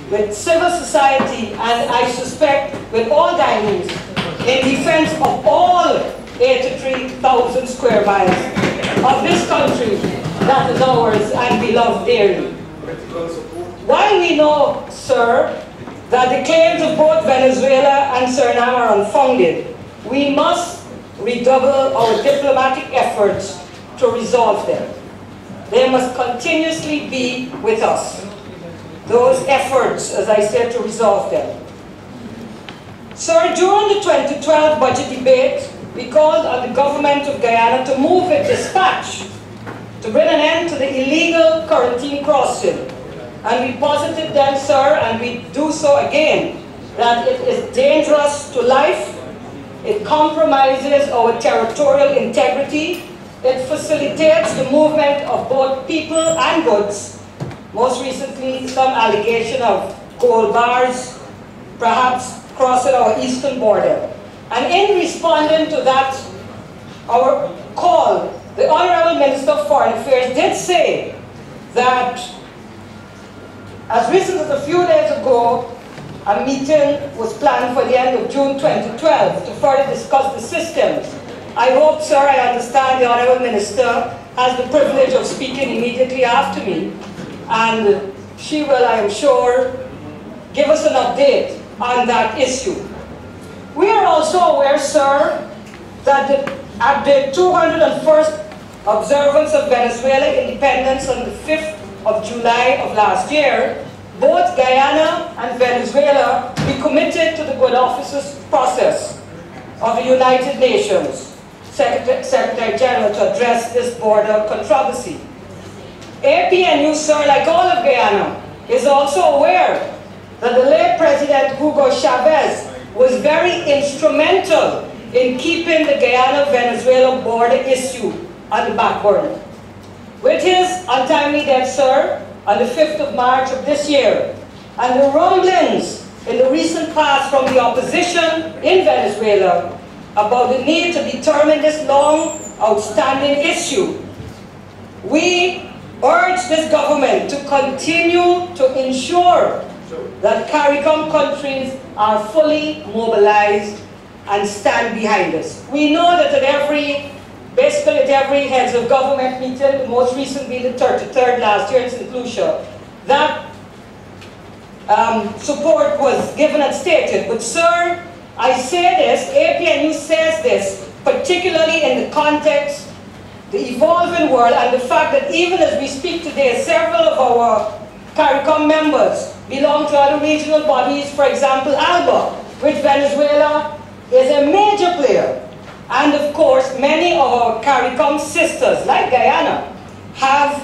with civil society, and I suspect with all Guyanese, in defense of all 83,000 square miles of this country that is ours and beloved dearly. While we know, sir, that the claims of both Venezuela and Suriname are unfounded, we must redouble our diplomatic efforts to resolve them. They must continuously be with us. Those efforts, as I said, to resolve them. Sir, during the 2012 budget debate, we called on the government of Guyana to move with dispatch to bring an end to the illegal quarantine crossing. And we posited then, sir, and we do so again, that it is dangerous to life, it compromises our territorial integrity, it facilitates the movement of both people and goods. Most recently, some allegation of gold bars, perhaps crossing our eastern border. And in responding to that, our call, the Honorable Minister of Foreign Affairs did say that as recent as a few days ago, a meeting was planned for the end of June 2012 to further discuss the systems. I hope, sir, I understand the Honorable Minister has the privilege of speaking immediately after me, and she will, I am sure, give us an update on that issue. We are also aware, sir, that at the 201st observance of Venezuela independence on the 5th of July of last year, both Guyana and Venezuela be committed to the good offices process of the United Nations Secretary General to address this border controversy. APNU, sir, like all of Guyana, is also aware that the late President Hugo Chavez was very instrumental in keeping the Guyana-Venezuela border issue on the back burner. With his untimely death, sir, on the 5th of March of this year, and the rumblings in the recent past from the opposition in Venezuela about the need to determine this long outstanding issue, we urge this government to continue to ensure that CARICOM countries are fully mobilized and stand behind us. We know that basically at every heads of government meeting, the most recent being the 33rd last year in St. Lucia, that support was given and stated. But sir, I say this, APNU says this, particularly in the context, the evolving world, and the fact that even as we speak today, several of our CARICOM members belong to other regional bodies, for example, ALBA, which Venezuela is a major player. And of course, many of our CARICOM sisters, like Guyana, have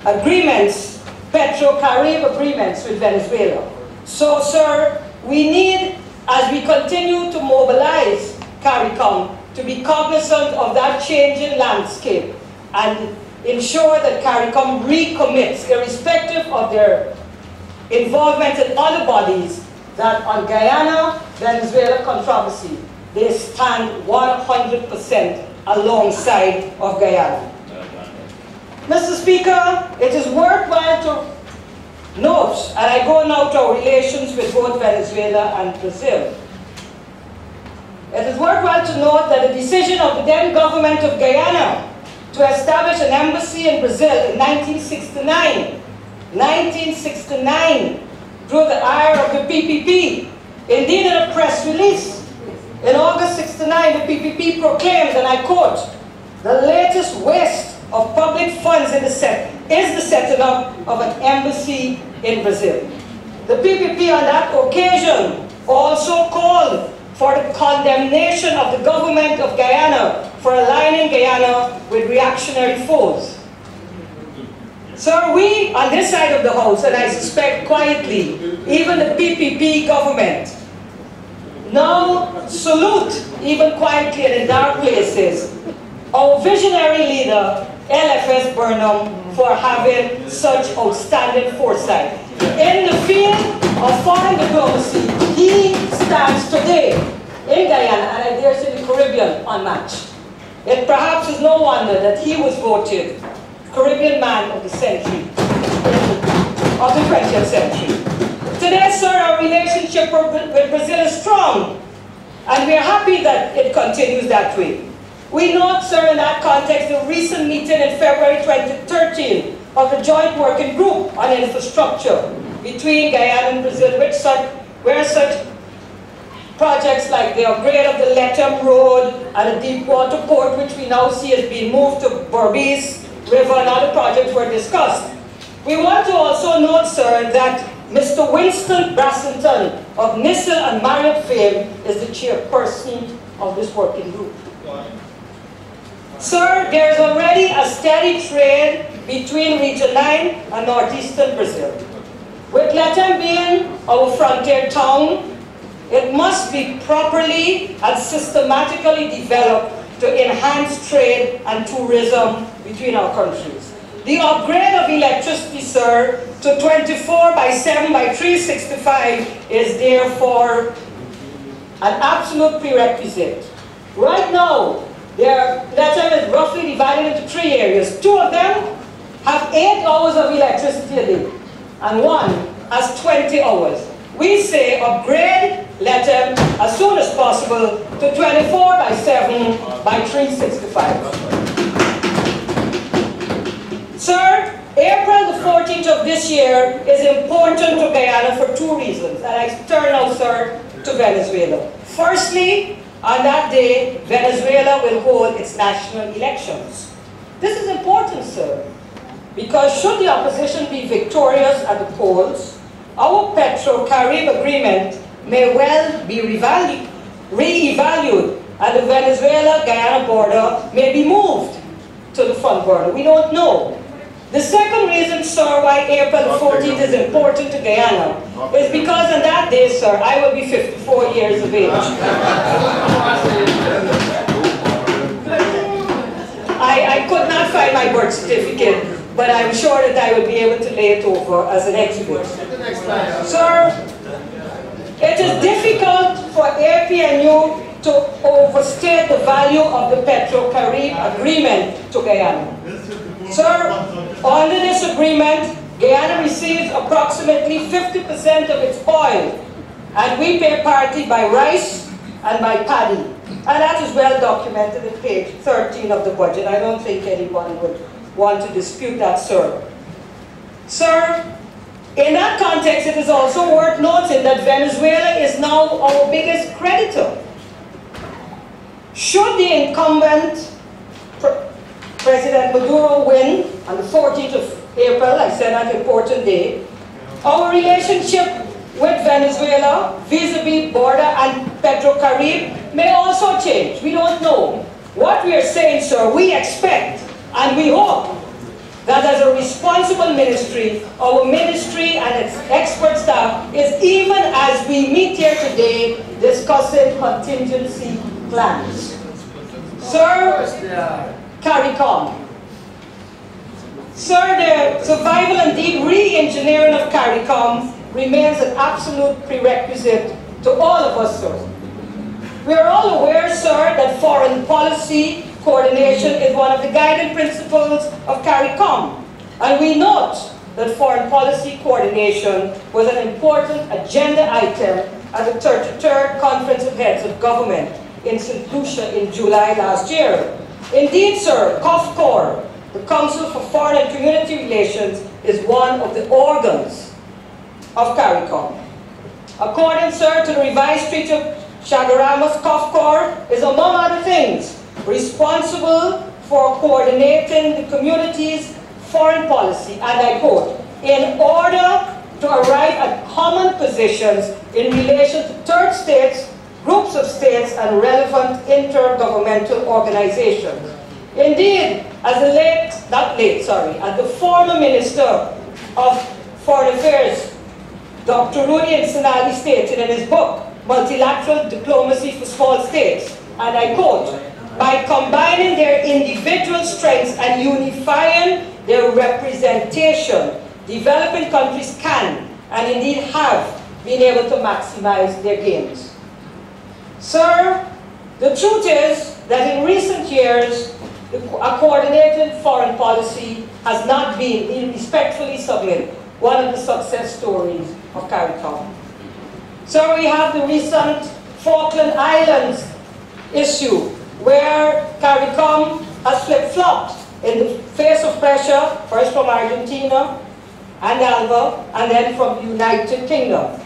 agreements, Petro-Carib agreements with Venezuela. So, sir, we need, as we continue to mobilize CARICOM, to be cognizant of that changing landscape and ensure that CARICOM recommits, irrespective of their involvement in other bodies, that on Guyana-Venezuela controversy, they stand 100% alongside of Guyana. Mr. Speaker, it is worthwhile to note, and I go now to our relations with both Venezuela and Brazil. It is worthwhile to note that the decision of the then government of Guyana to establish an embassy in Brazil in 1969 drew the ire of the PPP. Indeed, in a press release, in August 69, the PPP proclaims, and I quote, "The latest waste of public funds is the setting up of an embassy in Brazil." The PPP on that occasion also called for the condemnation of the government of Guyana for aligning Guyana with reactionary foes. Sir, we on this side of the house, and I suspect quietly, even the PPP government, now salute, even quietly and in dark places, our visionary leader, LFS Burnham, for having such outstanding foresight. In the field of foreign diplomacy, he stands today in Guyana, and I dare say the Caribbean, unmatched. It perhaps is no wonder that he was voted Caribbean Man of the century, of the 20th century. our relationship with Brazil is strong, and we are happy that it continues that way. We note, sir, in that context, the recent meeting in February 2013 of the Joint Working Group on Infrastructure between Guyana and Brazil, where such projects like the upgrade of the Lethem Road and the Deepwater Port, which we now see as being moved to Berbice River, and other projects were discussed. We want to also note, sir, that Mr. Winston Brassington of Nissel and Marriott fame is the chairperson of this working group. Sir, there is already a steady trade between Region 9 and northeastern Brazil. With Lethem being our frontier town, it must be properly and systematically developed to enhance trade and tourism between our countries. The upgrade of electricity, sir, to 24/7/365 is therefore an absolute prerequisite. Right now, Lethem is roughly divided into 3 areas. 2 of them have 8 hours of electricity a day, and 1 has 20 hours. We say upgrade Lethem as soon as possible to 24/7/365. Sir, April the 14th of this year is important to Guyana for 2 reasons, and I turn now, sir, to Venezuela. Firstly, on that day, Venezuela will hold its national elections. This is important, sir, because should the opposition be victorious at the polls, our Petro-Carib agreement may well be re-evaluated, and the Venezuela-Guyana border may be moved to the front border. We don't know. The second reason, sir, why April the 14th is important to Guyana is because on that day, sir, I will be 54 years of age. I could not find my birth certificate, but I'm sure that I will be able to lay it over as an exhibit. Sir, it is difficult for APNU to overstate the value of the Petro-Carib agreement to Guyana. Sir, under this agreement, Guyana receives approximately 50% of its oil, and we pay parity by rice and by paddy. And that is well documented in page 13 of the budget. I don't think anyone would want to dispute that, sir. Sir, in that context, it is also worth noting that Venezuela is now our biggest creditor. Should the incumbent President Maduro win on the 14th of April, I said that important day, our relationship with Venezuela vis-a-vis border and Petro-Carib may also change. We don't know. What we are saying, sir, we expect and we hope that as a responsible ministry, our ministry and its expert staff is, even as we meet here today, discussing contingency plans. Sir, CARICOM. Sir, the survival and deep re-engineering of CARICOM remains an absolute prerequisite to all of us, sir. We are all aware, sir, that foreign policy coordination is one of the guiding principles of CARICOM, and we note that foreign policy coordination was an important agenda item at the 33rd Conference of Heads of Government in St. Lucia in July last year. Indeed, sir, COFCOR, the Council for Foreign and Community Relations, is one of the organs of CARICOM. According, sir, to the revised Treaty of Chaguaramas, COFCOR is, among other things, responsible for coordinating the community's foreign policy, and I quote, in order to arrive at common positions in relation to third states, groups of states, and relevant intergovernmental organizations. Indeed, as the former Minister of Foreign Affairs, Dr. Rudy Nsinali, stated in his book, Multilateral Diplomacy for Small States, and I quote, by combining their individual strengths and unifying their representation, developing countries can, and indeed have, been able to maximize their gains. Sir, the truth is that in recent years, a coordinated foreign policy has not been, we respectfully submit, one of the success stories of CARICOM. So we have the recent Falkland Islands issue, where CARICOM has flip-flopped in the face of pressure, first from Argentina and Alva, and then from the United Kingdom.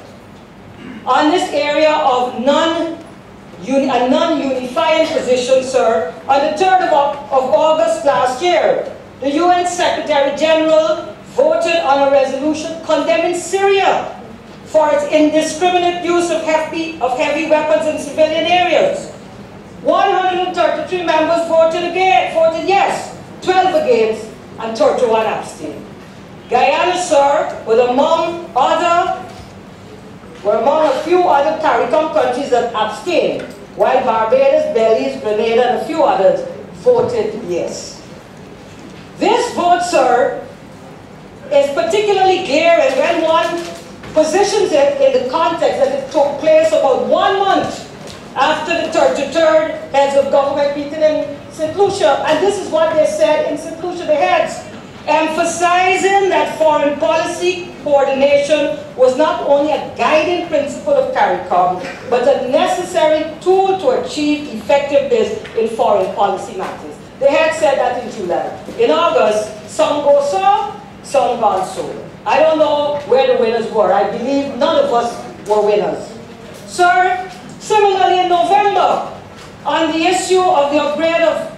On this area of non-unifying position, sir, on the 3rd of August last year, the UN Secretary General voted on a resolution condemning Syria for its indiscriminate use of heavy weapons in civilian areas. 133 members voted yes, 12 against, and 31 abstained. Guyana, sir, were among a few other CARICOM countries that abstained, while Barbados, Belize, Grenada, and a few others voted yes. This vote, sir, is particularly glaring when one positions it in the context that it took place about 1 month after the 33rd heads of government meeting in St. Lucia. And this is what they said in St. Lucia, the heads, emphasizing that foreign policy coordination was not only a guiding principle of CARICOM, but a necessary tool to achieve effectiveness in foreign policy matters. The head said that in July. In August, some go so, some gone so. I don't know where the winners were. I believe none of us were winners. Sir, similarly in November, on the issue of the upgrade of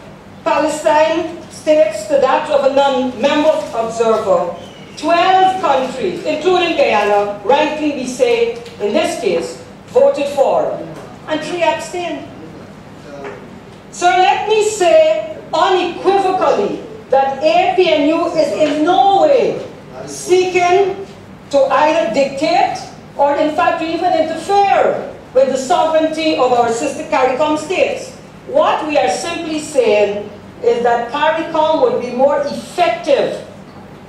Palestine states to that of a non-member observer, 12 countries, including Guyana, rightly we say, in this case, voted for, and 3 abstained. So let me say unequivocally that APNU is in no way seeking to either dictate or in fact to even interfere with the sovereignty of our sister CARICOM states. What we are simply saying is that CARICOM would be more effective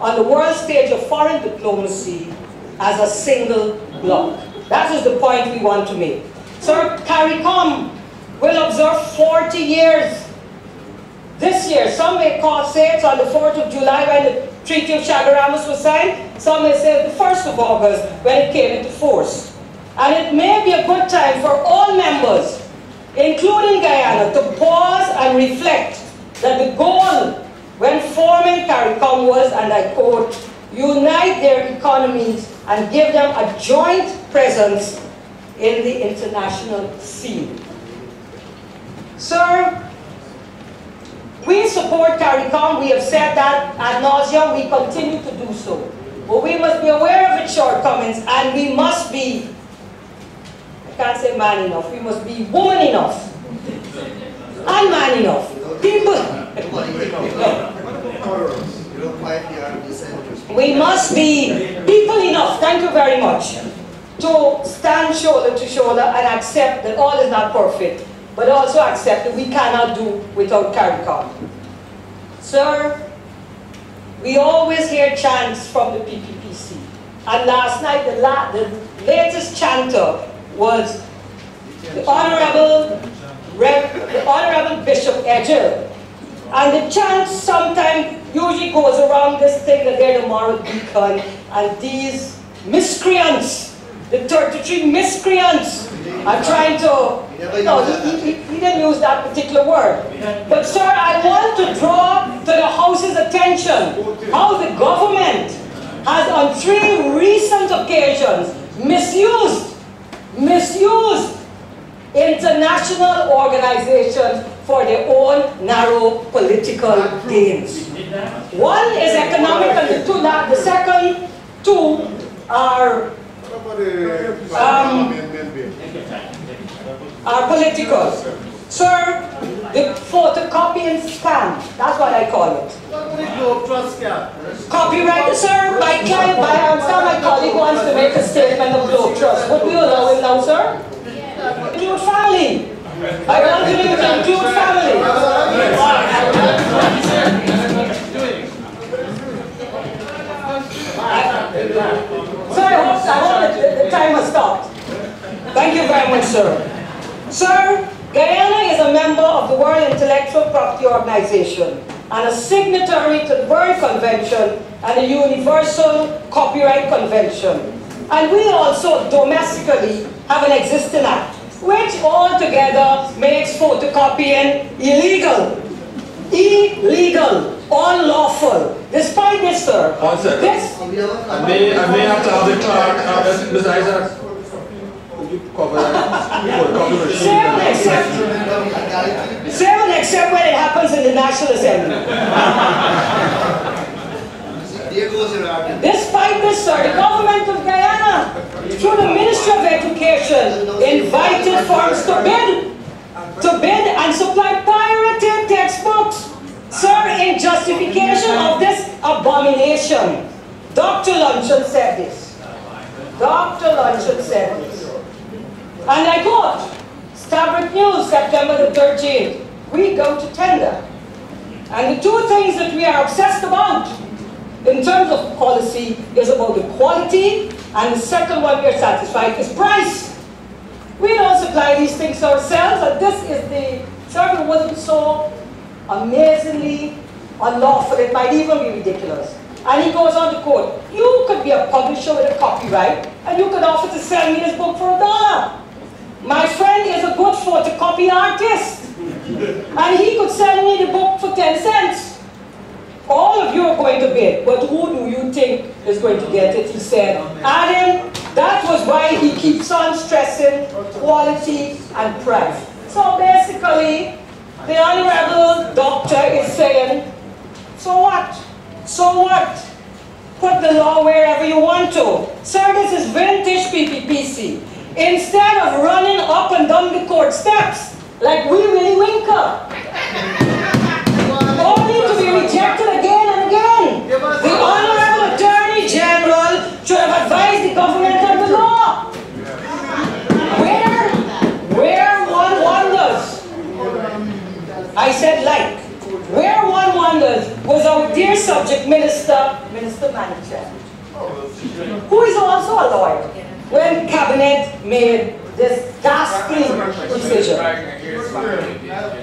on the world stage of foreign diplomacy as a single bloc. That is the point we want to make. So CARICOM will observe 40 years this year. Some may say it's on the 4th of July when the Treaty of Chaguaramas was signed. Some may say the 1st of August when it came into force. And it may be a good time for all members, including Guyana, to pause and reflect that the goal when forming CARICOM was, and I quote, unite their economies and give them a joint presence in the international scene. Sir, we support CARICOM. We have said that ad nauseum. We continue to do so. But we must be aware of its shortcomings, and we must be, I can't say man enough, we must be woman enough and man enough. People. We must be people enough, thank you very much, to stand shoulder to shoulder and accept that all is not perfect, but also accept that we cannot do without CARICOM. Sir, we always hear chants from the PPPC. And last night, the latest chanter was the Honorable Bishop Edgell. And the chant sometimes usually goes around this thing that they're the moral beacon, and these miscreants, the 33 miscreants, are trying to, no, he didn't use that particular word. But sir, I want to draw to the House's attention how the government has on 3 recent occasions misused international organizations for their own narrow political gains. One is economic, and the second 2 are political. Sir, the photocopying scam, that's what I call it. Copyright, sir, my colleague wants to make a statement of Globe Trust. Would we allow him now, sir? Include family. I want you to include family. So I hope that the time has stopped. Thank you very much, sir. Sir, Guyana is a member of the World Intellectual Property Organization and a signatory to the Berne Convention and the Universal Copyright Convention. And we also domestically have an existing act, which altogether makes photocopying illegal. Illegal, unlawful. Despite this, sir, one second. this... I may have to have the clerk, Mr. Isaac, could you cover that? Say one except when it happens in the National Assembly. Despite this, sir, the government of Guyana, through the Ministry of Education, invited firms to bid and supply pirated textbooks. Sir, in justification of this abomination, Dr. Luncheon said this. Dr. Luncheon said this. And I quote, Stabrook News, September the 13th, we go to tender. And the two things that we are obsessed about in terms of policy is about the quality, and the second one we are satisfied is price. We don't supply these things ourselves, and this is the, sir, it wasn't so amazingly unlawful, it might even be ridiculous. And he goes on to quote, you could be a publisher with a copyright, and you could offer to sell me this book for $1. My friend is a good photocopy artist, and he could sell me the book for 10 cents. All of you are going to bid, but who do you think is going to get it? He said, Adam, that was why he keeps on stressing quality and price. So basically, the Honorable Doctor is saying, so what? So what? Put the law wherever you want to. Sir, this is vintage PPPC. Instead of running up and down the court steps, like we Willie Winker, only to be rejected again and again. The Honorable Attorney General should have advised the government of the law. Where one wonders, I said like, where one wonders was our dear subject minister, Minister Manager, who is also a lawyer, when Cabinet made this ghastly decision.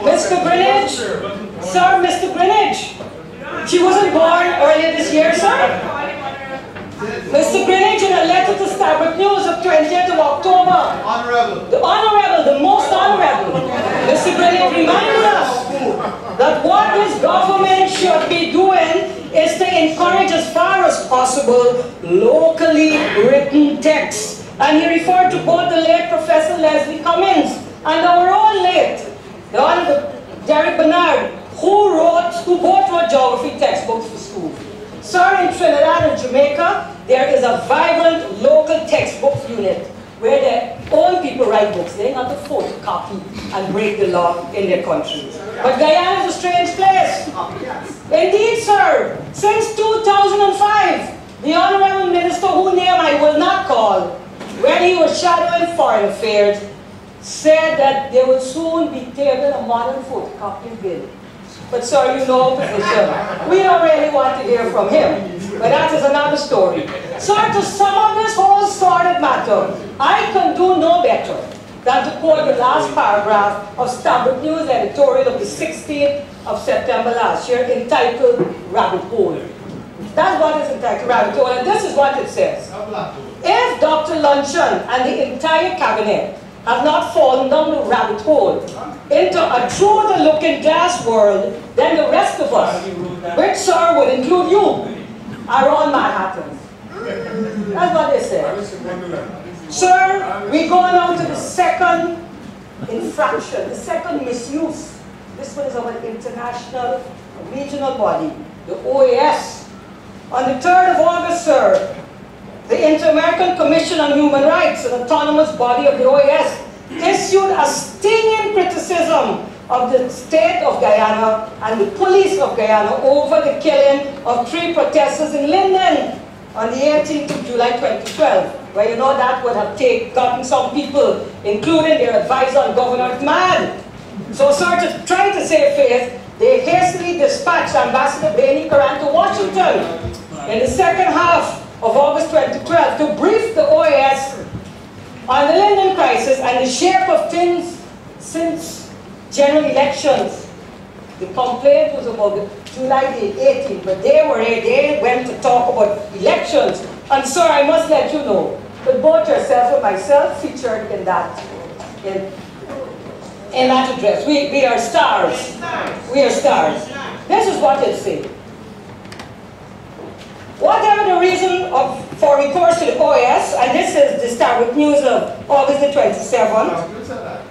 Mr. Greenwich, sir, Mr. Greenwich, she wasn't born earlier this year, sir. Mr. Greenwich, in a letter to Stabrook News of 20th of October, the most honorable, Mr. Greenwich reminded us that what this government should be doing is to encourage as far as possible locally written texts. And he referred to both the late Professor Leslie Cummins and our own late, the Honorable Derek Bernard, who both wrote geography textbooks for school. Sir, in Trinidad and Jamaica, there is a vibrant local textbooks unit where their own people write books. They have to photocopy and break the law in their countries. But Guyana is a strange place. Indeed, sir, since 2005, the Honorable Minister, whose name I will not call, when he was shadowing foreign affairs, said that they would soon be tabling a modern photocopying bill. But sir, you know position. We don't really want to hear from him. But that is another story. Sir, to sum up this whole sordid matter, I can do no better than to quote the last paragraph of Stabrook News editorial of the 16th of September last year, entitled Rabbit Hole. That's what is entitled Rabbit Hole, and this is what it says. If Dr. Luncheon and the entire cabinet have not fallen down the rabbit hole into a through-the-looking glass world, then the rest of us, which, sir, would include you, are on Manhattan. That's what they say. Sir, we go now to the second infraction, the second misuse. This one is of an international, regional body, the OAS. On the 3rd of August, sir, the Inter-American Commission on Human Rights, an autonomous body of the OAS, issued a stinging criticism of the state of Guyana and the police of Guyana over the killing of 3 protesters in Linden on the 18th of July 2012, where you know that would have gotten some people, including their advisor on governor, mad. So, sir, to try to save face, they hastily dispatched Ambassador Bainey Karan to Washington in the second half of August 2012 to brief the OAS on the Linden crisis and the shape of things since general elections. The complaint was about July the 18th, but they went to talk about elections. And sir, I must let you know but both yourself and myself featured in that address. We are stars. We are stars. This is what it said. Whatever the reason for recourse to the OAS, and this is the Star with News of August the 27th.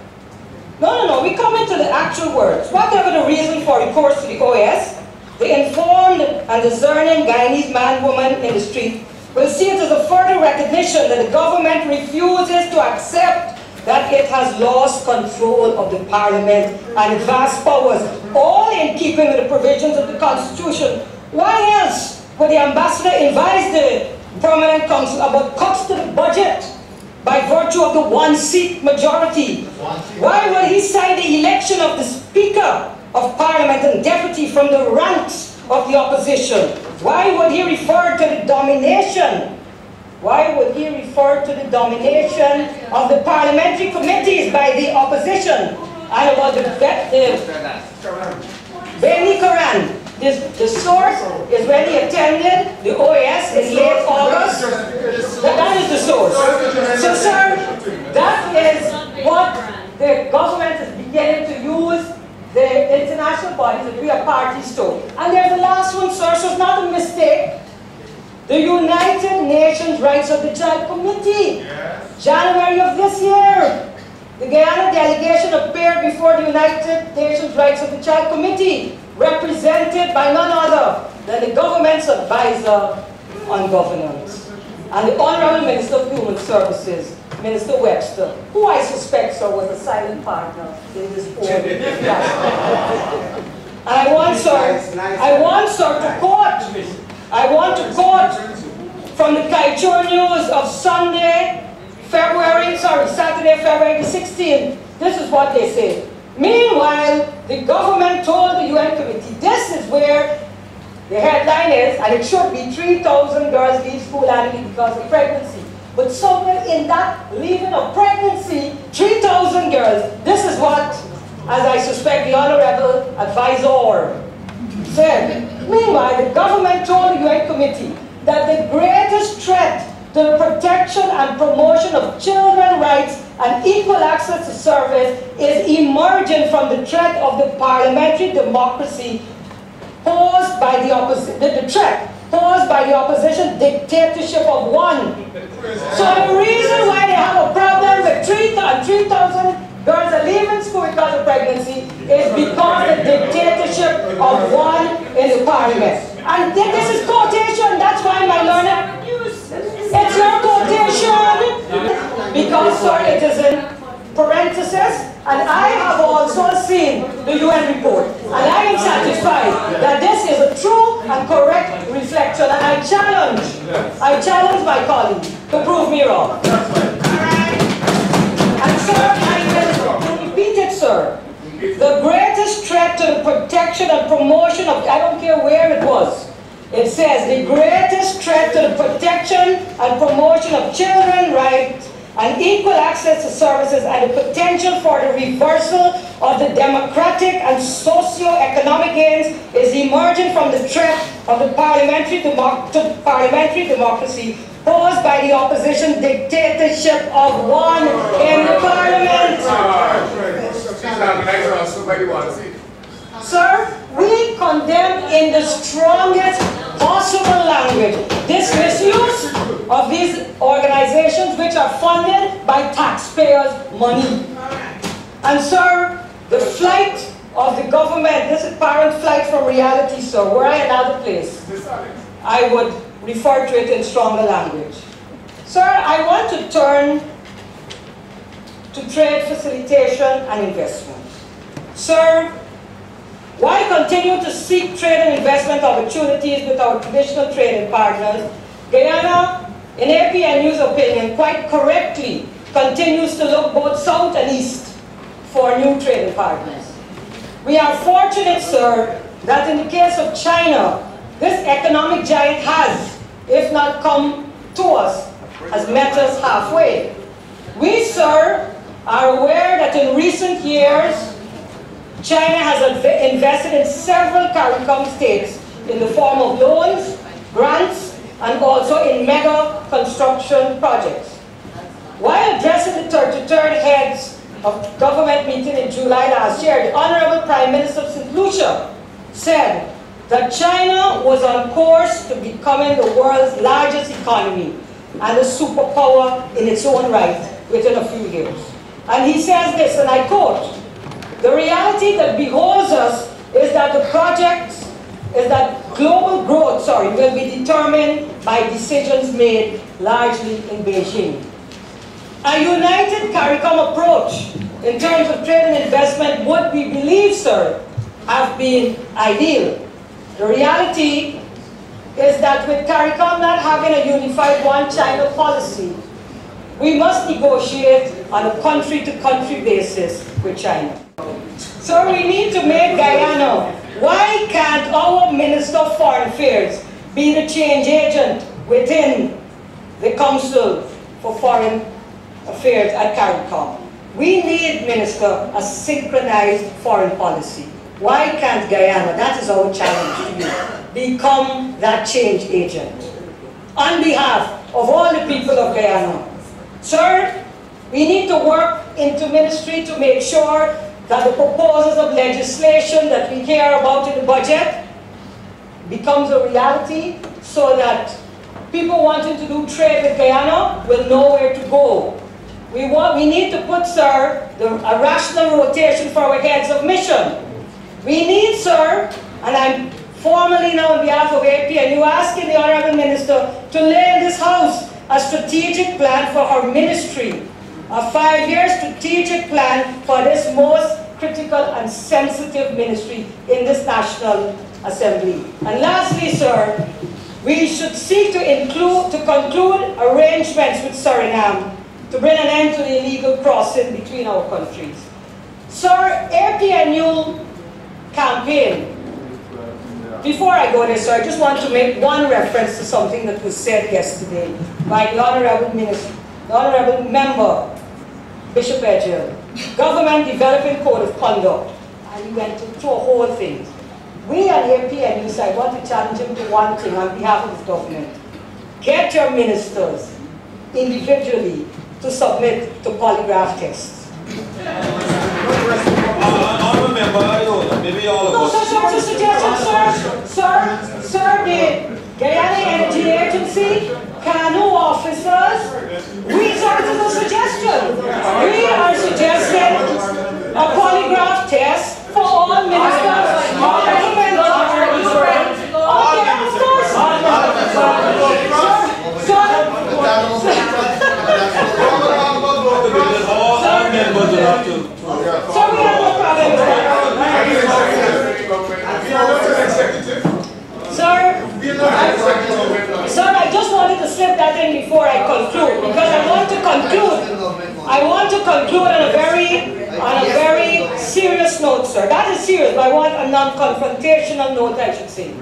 No, we come into the actual words. Whatever the reason for recourse to the OAS, the informed and discerning Guyanese man, woman in the street will see it as a further recognition that the government refuses to accept that it has lost control of the parliament and vast powers, all in keeping with the provisions of the Constitution. Why else would the ambassador advise the permanent council about cuts to the budget by virtue of the one-seat majority? Why would he cite the election of the Speaker of Parliament and deputy from the ranks of the opposition? Why would he refer to the domination? Why would he refer to the domination of the parliamentary committees by the opposition? And about the Beni Quran. The source is when he attended the OAS in late August. That is the source. So, sir, that is what the government is beginning to use the international bodies that we are parties to. And there's the last one, sir, so it's not a mistake. The United Nations Rights of the Child Committee, January of this year. The Guyana delegation appeared before the United Nations Rights of the Child Committee, represented by none other than the government's advisor on governance. And the Honorable Minister of Human Services, Minister Webster, who I suspect, sir, was a silent partner in this whole And I want, sir, to quote. I want to quote from the Kaichur News of Saturday, February the 16th. This is what they say. Meanwhile, the government told the UN committee, this is where the headline is, and it should be 3,000 girls leave school annually because of pregnancy. But somewhere in that leaving of pregnancy, 3,000 girls, this is what, as I suspect, the Honorable Advisor said. Meanwhile, the government told the UN committee that the greatest threat to the protection and promotion of children's rights and equal access to service is emerging from the threat of the parliamentary democracy posed by the opposition, the threat posed by the opposition dictatorship of one. So the reason why they have a problem with 3,000 girls are leaving school because of pregnancy is because of the dictatorship of one in the parliament. And this is quotation, that's why my learner, it's your quotation, because, sir, it is in parentheses, and I have also seen the UN report, and I am satisfied that this is a true and correct reflection, and I challenge my colleague to prove me wrong. And, sir, I will repeat it, sir. The greatest threat to the protection and promotion of, I don't care where it was, it says the greatest threat to the protection and promotion of children's rights and equal access to services and the potential for the reversal of the democratic and socio-economic gains is emerging from the threat of the parliamentary democracy posed by the opposition dictatorship of one in the parliament. Sir, we condemn in the strongest possible language this misuse of these organizations which are funded by taxpayers' money. And sir, the flight of the government, this is apparent flight from reality, sir. Were I another place, I would refer to it in stronger language. Sir, I want to turn to trade facilitation and investment. Sir, why continue to seek trade and investment opportunities with our traditional trading partners? Guyana, in APN News' opinion, quite correctly continues to look both south and east for new trading partners. We are fortunate, sir, that in the case of China, this economic giant has, if not come to us, has met us halfway. We, sir, are aware that in recent years, China has invested in several CARICOM states in the form of loans, grants, and also in mega construction projects. the 33rd heads of government meeting in July last year, the Honorable Prime Minister of St. Lucia said that China was on course to becoming the world's largest economy and a superpower in its own right within a few years. And he says this, and I quote, "The reality that beholds us is that global growth, will be determined by decisions made largely in Beijing. A united CARICOM approach in terms of trade and investment would, we believe, sir, have been ideal. The reality is that with CARICOM not having a unified one China policy, we must negotiate on a country-to-country basis with China." So we need to make Guyana. Why can't our Minister of Foreign Affairs be the change agent within the Council for Foreign Affairs at CARICOM? We need, Minister, a synchronized foreign policy. Why can't Guyana, that is our challenge to you, become that change agent on behalf of all the people of Guyana? Sir, we need to work into ministry to make sure that the proposals of legislation that we hear about in the budget becomes a reality so that people wanting to do trade with Guyana will know where to go. We need to put, sir, a rational rotation for our heads of mission. We need, sir, and I'm formally now on behalf of APNU asking the Honourable Minister to lay in this House a strategic plan for our ministry, a 5-year strategic plan for this most critical and sensitive ministry in this National Assembly. And lastly, sir, we should seek to conclude arrangements with Suriname to bring an end to the illegal crossing between our countries. Sir, APNU campaign. Before I go there, sir, I just want to make one reference to something that was said yesterday by the Honourable Member, Bishop Edgell. Government developing code of conduct. And he went through a whole thing. We at APNU side want to challenge him to one thing on behalf of the government. Get your ministers individually to submit to polygraph tests. Honourable member, maybe all of us. No, sir, it's a suggestion, sir. Sir, the Guyana Energy Agency, CANU officers, we, sir, it is a suggestion. We are suggesting a polygraph test for all ministers, all government authorities. Okay, of course. So we have no problem with that. Sir, I just wanted to slip that in before I conclude, because I want to conclude on a very serious note, sir. That is serious, but I want a non-confrontational note, I should say.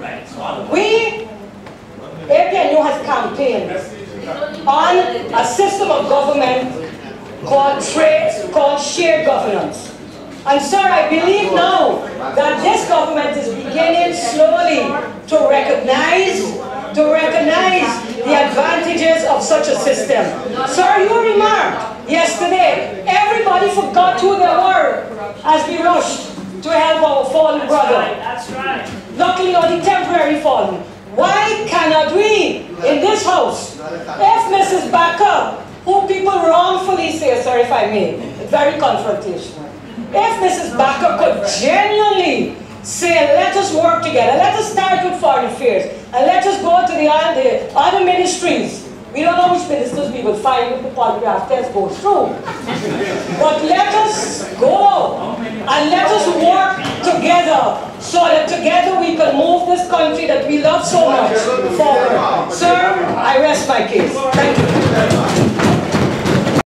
APNU has campaigned on a system of government called shared governance. And sir, I believe now that this government is beginning slowly to recognize the advantages of such a system. Sir, you remarked yesterday, everybody forgot who they were as we rushed to help our fallen brother. That's right. Luckily, only temporary fallen. Why cannot we, in this house, if Mrs. Backer, who people wrongfully say, sir, if I may, very confrontational, if Mrs. Backer could genuinely say, let us work together, let us start with foreign affairs, and let us go to the other ministries. We don't know which ministers we will find if the polygraph test goes through. But let us go and let us work together so that together we can move this country that we love so much forward. Sir, I rest my case. Thank you.